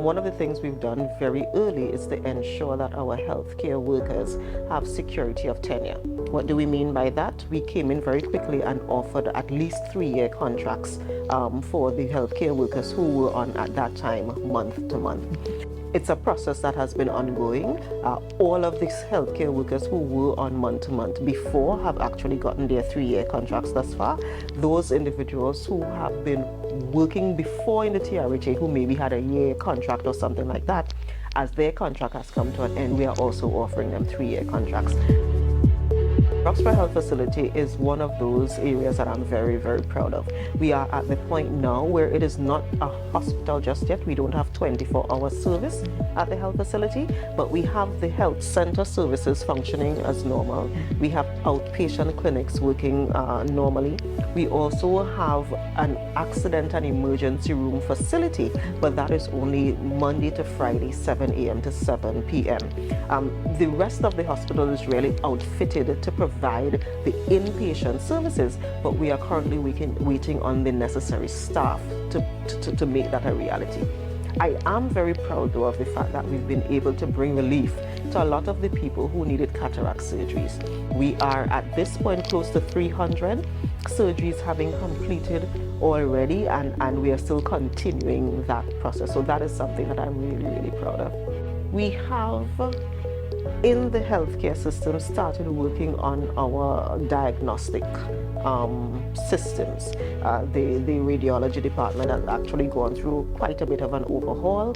one of the things we've done very early is to ensure that our healthcare workers have security of tenure. What do we mean by that? We came in very quickly and offered at least 3-year contracts for the healthcare workers who were on at that time month to month. It's a process that has been ongoing. All of these healthcare workers who were on month-to-month before have actually gotten their 3-year contracts thus far. Those individuals who have been working before in the TRHA, who maybe had a year contract or something like that, as their contract has come to an end, we are also offering them 3-year contracts. Roxborough Health Facility is one of those areas that I'm very, very proud of. We are at the point now where it is not a hospital just yet. We don't have 24-hour service at the health facility, but we have the health center services functioning as normal. We have outpatient clinics working normally. We also have an accident and emergency room facility, but that is only Monday to Friday, 7 a.m. to 7 p.m. The rest of the hospital is really outfitted to provide the inpatient services, but we are currently waiting on the necessary staff to make that a reality. I am very proud though of the fact that we've been able to bring relief to a lot of the people who needed cataract surgeries. We are at this point close to 300 surgeries having completed already, and we are still continuing that process. So that is something that I'm really, really proud of. We have in the healthcare system started working on our diagnostic systems. The radiology department has actually gone through quite a bit of an overhaul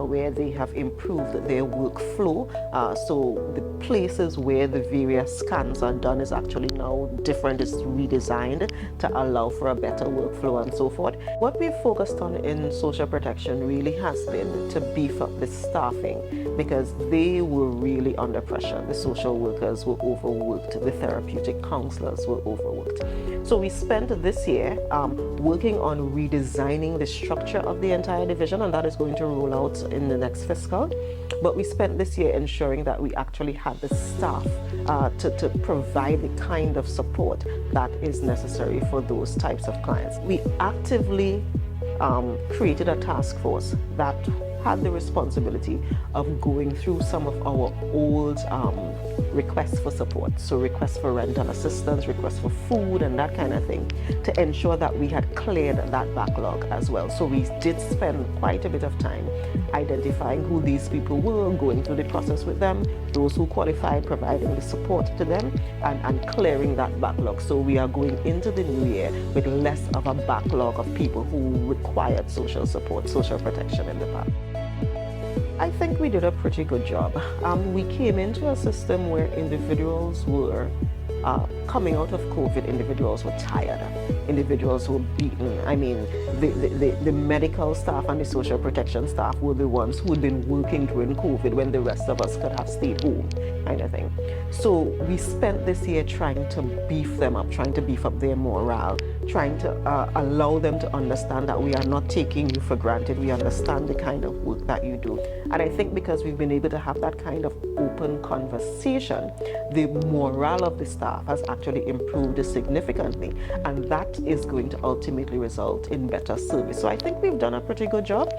where they have improved their workflow. So the places where the various scans are done is actually now different, it's redesigned to allow for a better workflow and so forth. What we've focused on in social protection really has been to beef up the staffing, because they were really under pressure. The social workers were overworked, the therapeutic counselors were overworked. So we spent this year working on redesigning the structure of the entire division, and that is going to roll out in the next fiscal. But we spent this year ensuring that we actually had the staff to provide the kind of support that is necessary for those types of clients. We actively created a task force that had the responsibility of going through some of our old requests for support. So requests for rental assistance, requests for food and that kind of thing, to ensure that we had cleared that backlog as well. So we did spend quite a bit of time identifying who these people were, going through the process with them, those who qualified, providing the support to them, and clearing that backlog. So we are going into the new year with less of a backlog of people who required social support, social protection in the past. I think we did a pretty good job. We came into a system where individuals were coming out of COVID, individuals were tired, individuals were beaten. I mean, the medical staff and the social protection staff were the ones who had been working during COVID when the rest of us could have stayed home, kind of thing. So we spent this year trying to beef them up, trying to beef up their morale, trying to allow them to understand that we are not taking you for granted. We understand the kind of work that you do. And I think because we've been able to have that kind of open conversation, the morale of the staff has actually improved significantly, and that is going to ultimately result in better service. So I think we've done a pretty good job.